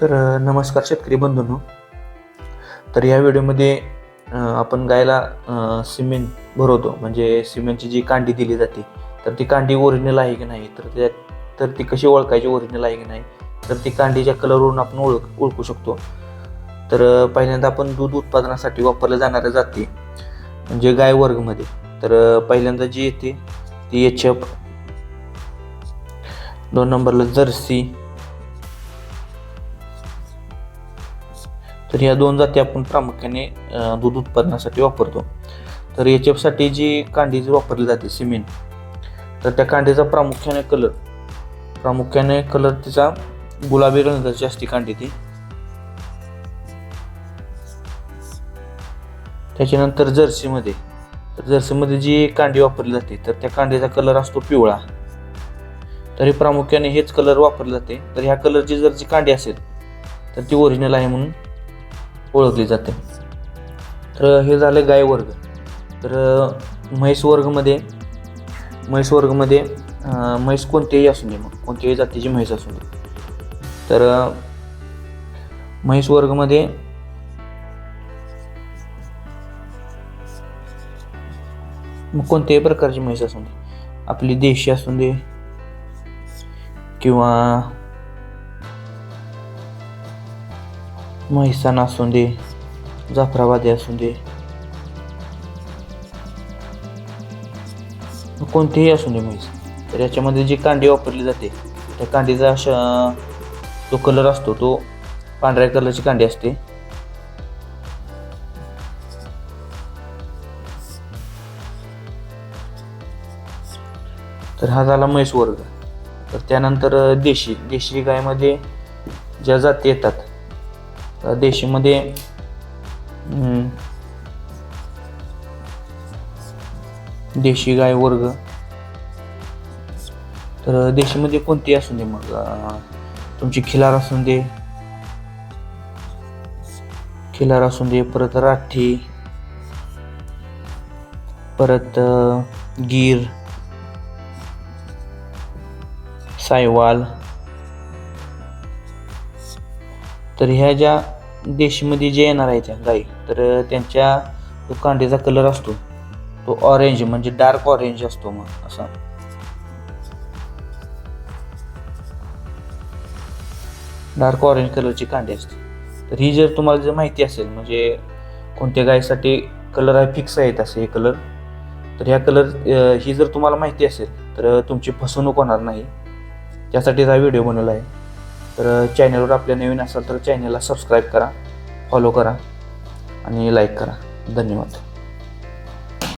नमस्कार शेतकरी बंधूंनो. तर या व्हिडिओमध्ये आपण गायला सिमेंट भरवतो, म्हणजे सिमेंटची जी कांडी दिली जाते तर ती कांडी ओरिजिनल आहे की नाही, तर ती कशी ओळखायची ओरिजिनल आहे की नाही, तर ती कांडीच्या कलरवरून आपण ओळखू शकतो. पहिल्यांदा आपण दूध उत्पादनासाठी वापरल्या जाणाऱ्या जाती म्हणजे गाय वर्गमध्ये पहिल्यांदा जी येते ती HF, 2 नंबरला जर्सी. तर या 2 जाती आपण प्रामुख्याने दूध उत्पादनासाठी वापरतो. तर HF साठी जी कांडी वापरली जाते सिमेंट, तर त्या कांडीचा प्रामुख्याने कलर तिचा गुलाबी रंगाची असते कांडी ती. त्याच्यानंतर जर्सीमध्ये जी कांडी वापरली जाते तर त्या कांडीचा कलर असतो पिवळा. तरी प्रामुख्याने हेच कलर वापरले जाते. तर ह्या कलरची जर जी कांडी असेल तर ती ओरिजिनल आहे म्हणून ओळखली जाते. तर हे झालं गाय वर्ग. तर म्हैस वर्गमध्ये म्हैस कोणत्याही असू दे, मग कोणत्याही जातीची म्हैस असू दे, तर म्हैस वर्गमध्ये मग कोणत्याही प्रकारची म्हैस असू दे, आपली देशी असू दे किंवा म्हैसान असू दे, जाफराबादी असू दे, कोणतीही असू दे म्हैस, तर याच्यामध्ये जी कांडी वापरली जाते त्या कांडीचा जो कलर असतो तो पांढऱ्या कलरची कांडी असते. तर हा झाला म्हैस वर्ग. तर त्यानंतर देशी गायमध्ये ज्या जाती येतात, देशीमध्ये देशी गाय वर्ग. तर देशीमध्ये कोणती असू दे, मग तुमची खिलार असू दे, परत राठी, परत गीर, सायवाल. तर ह्या ज्या देशीमध्ये जे येणार आहेत त्या गाई, तर त्यांच्या जो कांडीचा कलर असतो तो ऑरेंज, म्हणजे डार्क ऑरेंज असतो. मग असा डार्क ऑरेंज कलरची कांडी असते. तर ही जर तुम्हाला जर माहिती असेल, म्हणजे कोणत्या गायीसाठी कलर आहे फिक्स आहेत असे हे कलर, तर ह्या ही जर तुम्हाला माहिती असेल तर तुमची फसवणूक होणार नाही. त्यासाठीच हा व्हिडिओ बनवला आहे. तर चॅनलवर आपल्या नवीन असाल तर चॅनलला सबस्क्राईब करा, फॉलो करा आणि लाईक करा. धन्यवाद.